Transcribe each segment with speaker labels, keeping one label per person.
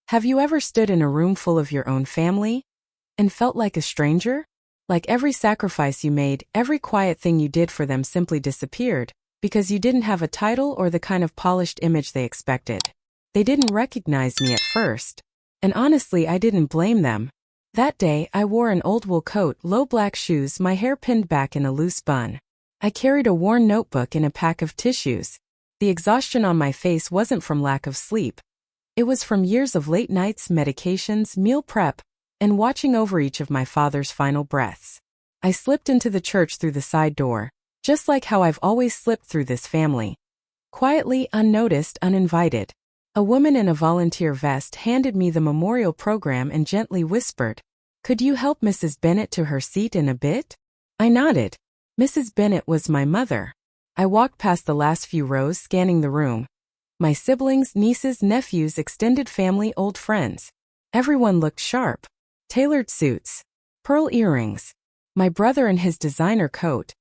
Speaker 1: Have you ever stood in a room full of your own family and felt like a stranger? Like every sacrifice you made, every quiet thing you did for them simply disappeared because you didn't have a title or the kind of polished image they expected. They didn't recognize me at first. And honestly, I didn't blame them. That day, I wore an old wool coat, low black shoes, my hair pinned back in a loose bun. I carried a worn notebook and a pack of tissues. The exhaustion on my face wasn't from lack of sleep. It was from years of late nights, medications, meal prep, and watching over each of my father's final breaths. I slipped into the church through the side door, just like how I've always slipped through this family. Quietly, unnoticed, uninvited. A woman in a volunteer vest handed me the memorial program and gently whispered, "Could you help Mrs. Bennett to her seat in a bit?" I nodded. Mrs. Bennett was my mother. I walked past the last few rows, scanning the room. My siblings, nieces, nephews, extended family, old friends. Everyone looked sharp. Tailored suits. Pearl earrings. My brother in his designer coat.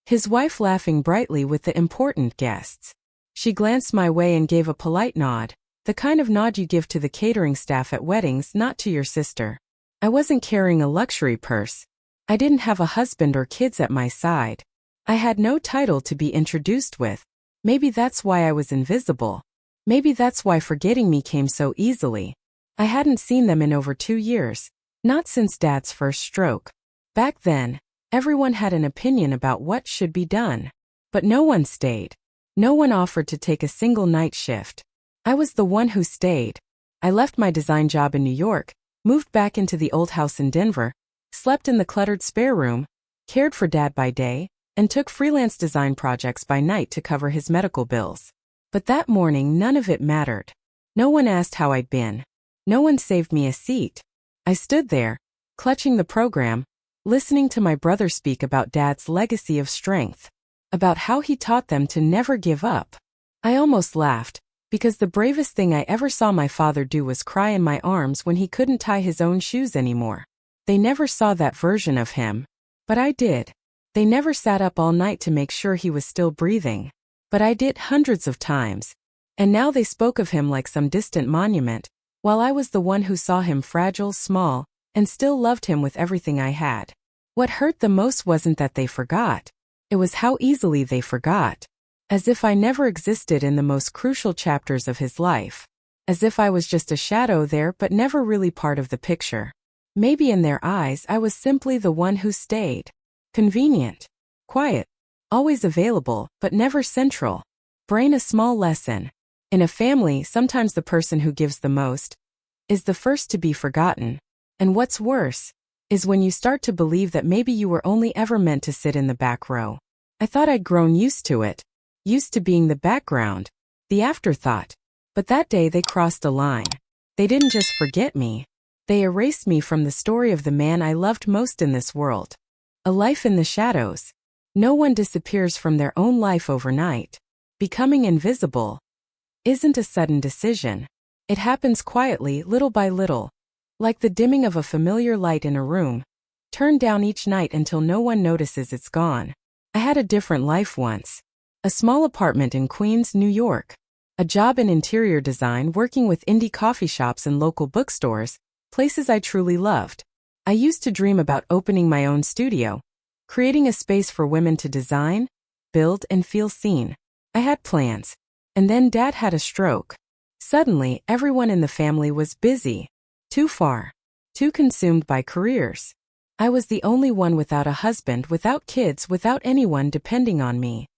Speaker 1: His wife laughing brightly with the important guests. She glanced my way and gave a polite nod, the kind of nod you give to the catering staff at weddings, not to your sister. I wasn't carrying a luxury purse. I didn't have a husband or kids at my side. I had no title to be introduced with. Maybe that's why I was invisible. Maybe that's why forgetting me came so easily. I hadn't seen them in over 2 years, not since Dad's first stroke. Back then, everyone had an opinion about what should be done. But no one stayed. No one offered to take a single night shift. I was the one who stayed. I left my design job in New York, moved back into the old house in Denver, slept in the cluttered spare room, cared for Dad by day, and took freelance design projects by night to cover his medical bills. But that morning, none of it mattered. No one asked how I'd been. No one saved me a seat. I stood there, clutching the program, listening to my brother speak about Dad's legacy of strength, about how he taught them to never give up. I almost laughed, because the bravest thing I ever saw my father do was cry in my arms when he couldn't tie his own shoes anymore. They never saw that version of him. But I did. They never sat up all night to make sure he was still breathing. But I did hundreds of times. And now they spoke of him like some distant monument, while I was the one who saw him fragile, small, and still loved him with everything I had. What hurt the most wasn't that they forgot. It was how easily they forgot. As if I never existed in the most crucial chapters of his life. As if I was just a shadow there but never really part of the picture. Maybe in their eyes I was simply the one who stayed. Convenient. Quiet. Always available, but never central. Brain a small lesson. In a family, sometimes the person who gives the most is the first to be forgotten. And what's worse is when you start to believe that maybe you were only ever meant to sit in the back row. I thought I'd grown used to it. Used to being the background. The afterthought. But that day they crossed a line. They didn't just forget me. They erased me from the story of the man I loved most in this world. A life in the shadows. No one disappears from their own life overnight. Becoming invisible isn't a sudden decision. It happens quietly, little by little. Like the dimming of a familiar light in a room. Turned down each night until no one notices it's gone. I had a different life once. A small apartment in Queens, New York. A job in interior design, working with indie coffee shops and local bookstores, places I truly loved. I used to dream about opening my own studio, creating a space for women to design, build, and feel seen. I had plans. And then Dad had a stroke. Suddenly, everyone in the family was busy. Too far. Too consumed by careers. I was the only one without a husband, without kids, without anyone depending on me.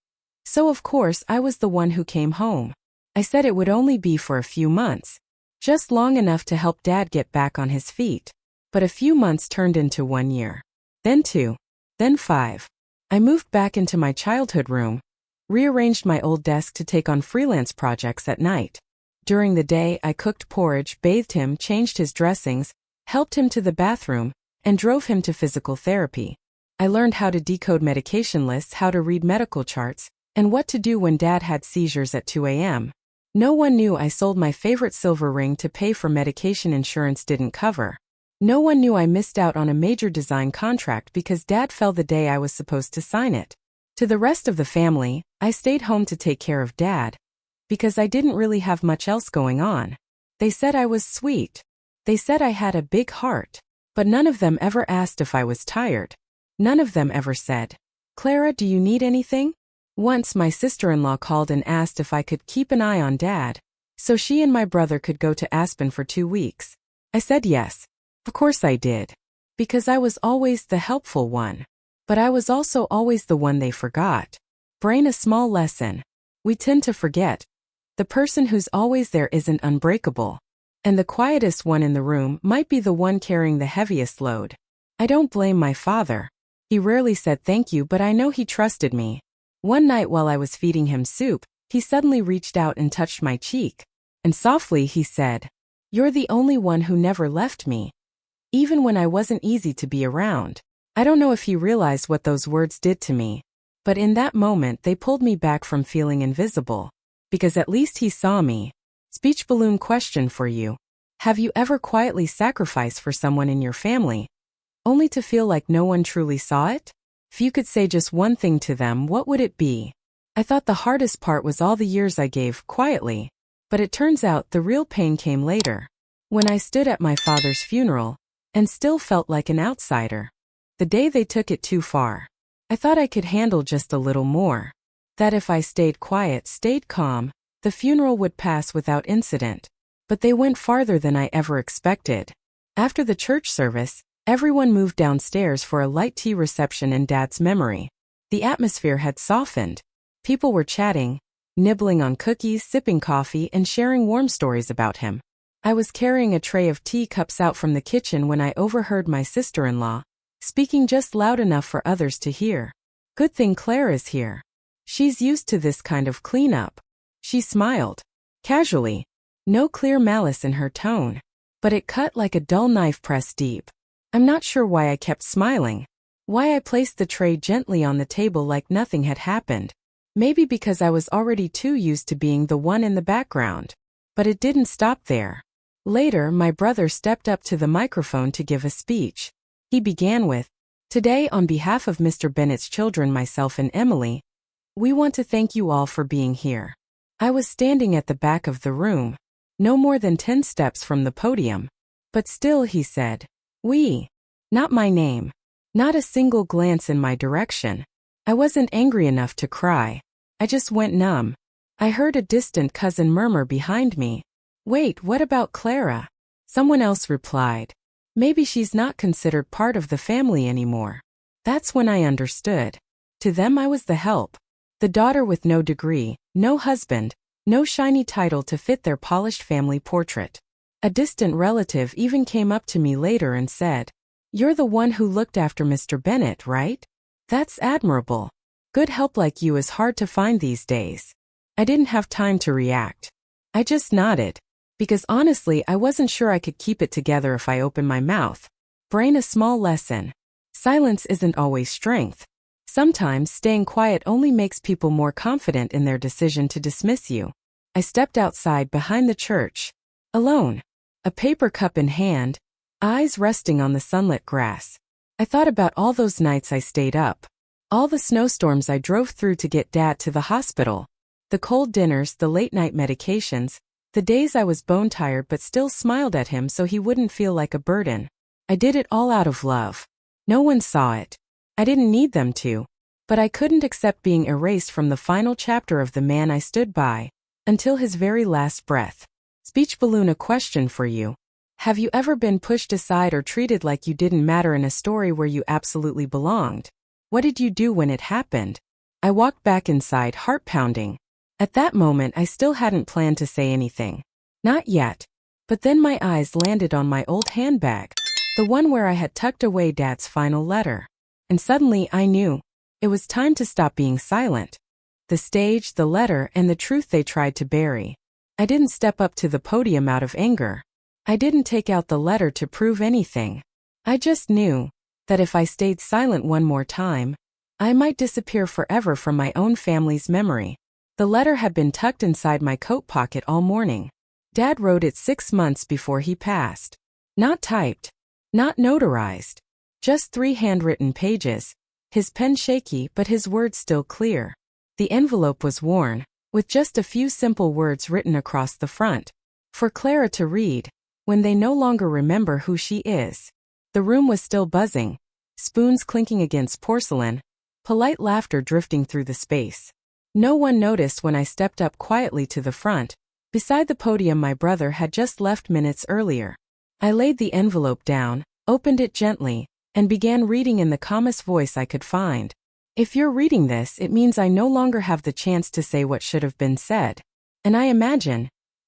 Speaker 1: So of course I was the one who came home. I said it would only be for a few months. Just long enough to help Dad get back on his feet. But a few months turned into 1 year. Then 2. Then 5. I moved back into my childhood room. Rearranged my old desk to take on freelance projects at night. During the day, I cooked porridge, bathed him, changed his dressings, helped him to the bathroom, and drove him to physical therapy. I learned how to decode medication lists, how to read medical charts, and what to do when Dad had seizures at 2 a.m. No one knew I sold my favorite silver ring to pay for medication insurance didn't cover. No one knew I missed out on a major design contract because Dad fell the day I was supposed to sign it. To the rest of the family, I stayed home to take care of Dad. Because I didn't really have much else going on. They said I was sweet. They said I had a big heart. But none of them ever asked if I was tired. None of them ever said, "Clara, do you need anything?" Once my sister-in-law called and asked if I could keep an eye on Dad, so she and my brother could go to Aspen for 2 weeks. I said yes. Of course I did. Because I was always the helpful one. But I was also always the one they forgot. Brain a small lesson. We tend to forget. The person who's always there isn't unbreakable. And the quietest one in the room might be the one carrying the heaviest load. I don't blame my father. He rarely said thank you, but I know he trusted me. One night while I was feeding him soup, he suddenly reached out and touched my cheek. And softly he said, "You're the only one who never left me." Even when I wasn't easy to be around. I don't know if he realized what those words did to me. But in that moment they pulled me back from feeling invisible. Because at least he saw me. Speech balloon question for you. Have you ever quietly sacrificed for someone in your family, only to feel like no one truly saw it? If you could say just one thing to them, what would it be? I thought the hardest part was all the years I gave quietly. But it turns out the real pain came later. When I stood at my father's funeral, and still felt like an outsider. The day they took it too far. I thought I could handle just a little more. That if I stayed quiet, stayed calm, the funeral would pass without incident. But they went farther than I ever expected. After the church service, everyone moved downstairs for a light tea reception in Dad's memory. The atmosphere had softened. People were chatting, nibbling on cookies, sipping coffee, and sharing warm stories about him. I was carrying a tray of teacups out from the kitchen when I overheard my sister-in-law speaking just loud enough for others to hear. "Good thing Clara's here. She's used to this kind of cleanup." She smiled. Casually. No clear malice in her tone. But it cut like a dull knife pressed deep. I'm not sure why I kept smiling. Why I placed the tray gently on the table like nothing had happened. Maybe because I was already too used to being the one in the background. But it didn't stop there. Later, my brother stepped up to the microphone to give a speech. He began with, "Today, on behalf of Mr. Bennett's children, myself and Emily, we want to thank you all for being here." I was standing at the back of the room, no more than 10 steps from the podium. But still, he said, "We." Not my name. Not a single glance in my direction. I wasn't angry enough to cry. I just went numb. I heard a distant cousin murmur behind me, "Wait, what about Clara?" Someone else replied, "Maybe she's not considered part of the family anymore." That's when I understood. To them I was the help. The daughter with no degree, no husband, no shiny title to fit their polished family portrait. A distant relative even came up to me later and said, "You're the one who looked after Mr. Bennett, right? That's admirable. Good help like you is hard to find these days." I didn't have time to react. I just nodded. Because honestly, I wasn't sure I could keep it together if I opened my mouth. Brain a small lesson. Silence isn't always strength. Sometimes staying quiet only makes people more confident in their decision to dismiss you. I stepped outside behind the church. Alone. A paper cup in hand, eyes resting on the sunlit grass. I thought about all those nights I stayed up. All the snowstorms I drove through to get Dad to the hospital. The cold dinners, the late-night medications. The days I was bone-tired but still smiled at him so he wouldn't feel like a burden. I did it all out of love. No one saw it. I didn't need them to. But I couldn't accept being erased from the final chapter of the man I stood by, until his very last breath. Speech balloon a question for you. Have you ever been pushed aside or treated like you didn't matter in a story where you absolutely belonged? What did you do when it happened? I walked back inside, heart pounding. At that moment I still hadn't planned to say anything. Not yet. But then my eyes landed on my old handbag, the one where I had tucked away Dad's final letter. And suddenly I knew. It was time to stop being silent. The stage, the letter, and the truth they tried to bury. I didn't step up to the podium out of anger. I didn't take out the letter to prove anything. I just knew that if I stayed silent one more time, I might disappear forever from my own family's memory. The letter had been tucked inside my coat pocket all morning. Dad wrote it 6 months before he passed. Not typed. Not notarized. Just 3 handwritten pages. His pen shaky but his words still clear. The envelope was worn, with just a few simple words written across the front. For Clara to read, when they no longer remember who she is. The room was still buzzing, spoons clinking against porcelain, polite laughter drifting through the space. No one noticed when I stepped up quietly to the front, beside the podium my brother had just left minutes earlier. I laid the envelope down, opened it gently, and began reading in the calmest voice I could find. If you're reading this, it means I no longer have the chance to say what should have been said. And I imagine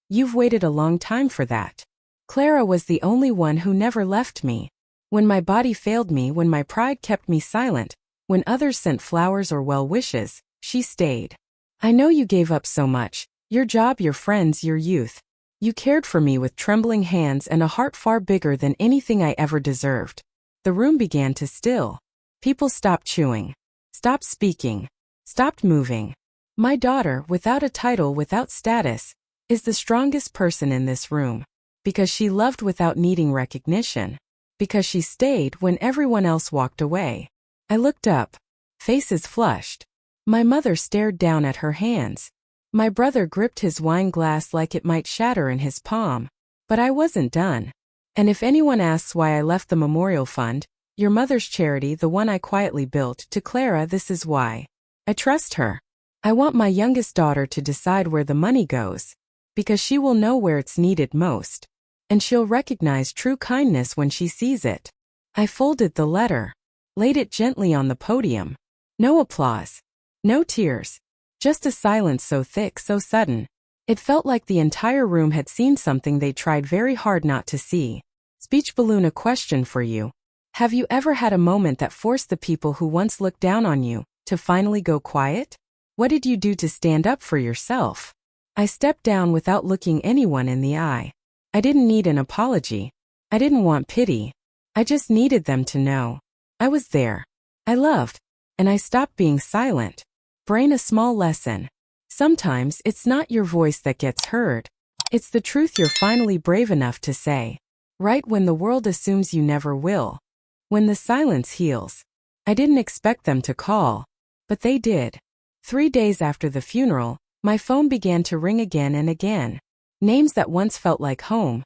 Speaker 1: you've waited a long time for that. Clara was the only one who never left me. When my body failed me, when my pride kept me silent, when others sent flowers or well wishes, she stayed. I know you gave up so much, your job, your friends, your youth. You cared for me with trembling hands and a heart far bigger than anything I ever deserved. The room began to still. People stopped chewing, stopped speaking, stopped moving. My daughter, without a title, without status, is the strongest person in this room. Because she loved without needing recognition. Because she stayed when everyone else walked away. I looked up. Faces flushed. My mother stared down at her hands. My brother gripped his wine glass like it might shatter in his palm. But I wasn't done. And if anyone asks why I left the memorial fund, your mother's charity, the one I quietly built, to Clara, this is why. I trust her. I want my youngest daughter to decide where the money goes. Because she will know where it's needed most. And she'll recognize true kindness when she sees it. I folded the letter. Laid it gently on the podium. No applause. No tears. Just a silence so thick, so sudden. It felt like the entire room had seen something they tried very hard not to see. Speech balloon, a question for you. Have you ever had a moment that forced the people who once looked down on you to finally go quiet? What did you do to stand up for yourself? I stepped down without looking anyone in the eye. I didn't need an apology. I didn't want pity. I just needed them to know. I was there. I loved. And I stopped being silent. Brain, a small lesson. Sometimes it's not your voice that gets heard. It's the truth you're finally brave enough to say. Right when the world assumes you never will. When the silence heals. I didn't expect them to call. But they did. 3 days after the funeral, my phone began to ring again and again. Names that once felt like home,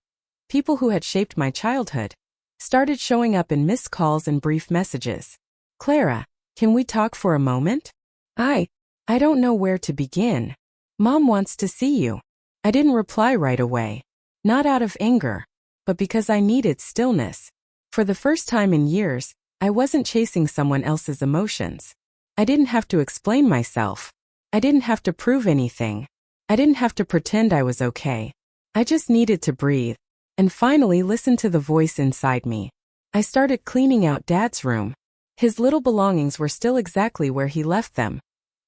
Speaker 1: people who had shaped my childhood, started showing up in missed calls and brief messages. Clara, can we talk for a moment? I don't know where to begin. Mom wants to see you. I didn't reply right away. Not out of anger, but because I needed stillness. For the first time in years, I wasn't chasing someone else's emotions. I didn't have to explain myself. I didn't have to prove anything. I didn't have to pretend I was okay. I just needed to breathe, and finally listen to the voice inside me. I started cleaning out Dad's room. His little belongings were still exactly where he left them.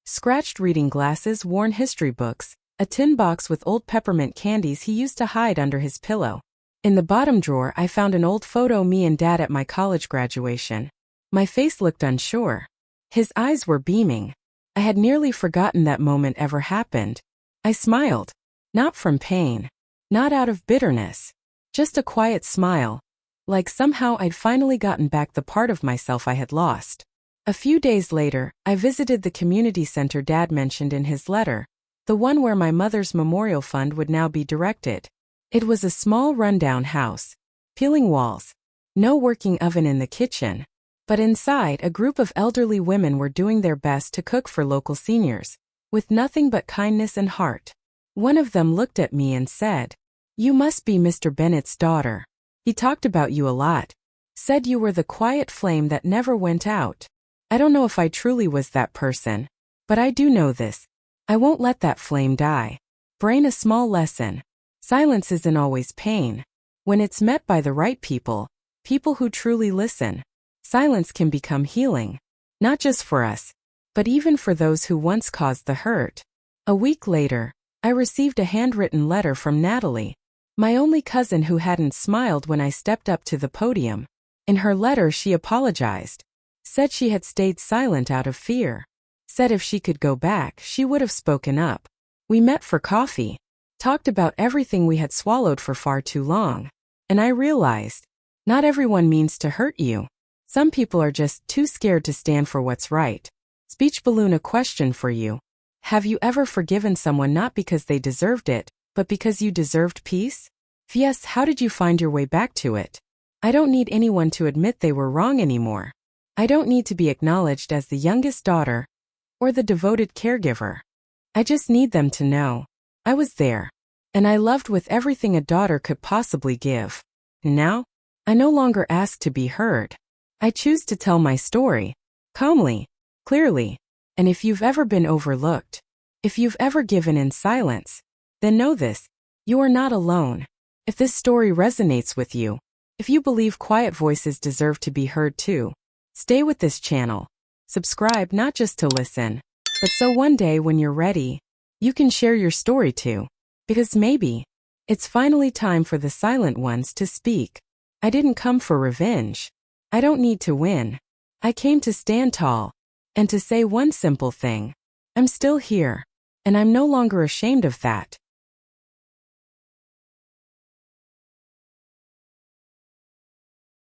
Speaker 1: Scratched reading glasses, worn history books, a tin box with old peppermint candies he used to hide under his pillow. In the bottom drawer I found an old photo of me and Dad at my college graduation. My face looked unsure. His eyes were beaming. I had nearly forgotten that moment ever happened. I smiled. Not from pain. Not out of bitterness. Just a quiet smile. Like somehow I'd finally gotten back the part of myself I had lost. A few days later, I visited the community center Dad mentioned in his letter. The one where my mother's memorial fund would now be directed. It was a small rundown house. Peeling walls. No working oven in the kitchen. But inside, a group of elderly women were doing their best to cook for local seniors. With nothing but kindness and heart. One of them looked at me and said, "You must be Mr. Bennett's daughter. He talked about you a lot. Said you were the quiet flame that never went out." I don't know if I truly was that person. But I do know this. I won't let that flame die. Brain, a small lesson. Silence isn't always pain. When it's met by the right people, people who truly listen, silence can become healing. Not just for us, but even for those who once caused the hurt. A week later, I received a handwritten letter from Natalie, my only cousin who hadn't smiled when I stepped up to the podium. In her letter she apologized. Said she had stayed silent out of fear. Said if she could go back, she would have spoken up. We met for coffee. Talked about everything we had swallowed for far too long. And I realized, not everyone means to hurt you. Some people are just too scared to stand for what's right. Speech balloon, a question for you. Have you ever forgiven someone not because they deserved it, But because you deserved peace? Yes, how did you find your way back to it? I don't need anyone to admit they were wrong anymore. I don't need to be acknowledged as the youngest daughter or the devoted caregiver. I just need them to know I was there, and I loved with everything a daughter could possibly give. Now, I no longer ask to be heard. I choose to tell my story, calmly, clearly, and if you've ever been overlooked, if you've ever given in silence, then know this, you are not alone. If this story resonates with you, if you believe quiet voices deserve to be heard too, stay with this channel. Subscribe not just to listen, but so one day when you're ready, you can share your story too. Because maybe, it's finally time for the silent ones to speak. I didn't come for revenge. I don't need to win. I came to stand tall, and to say one simple thing. I'm still here, and I'm no longer ashamed of that.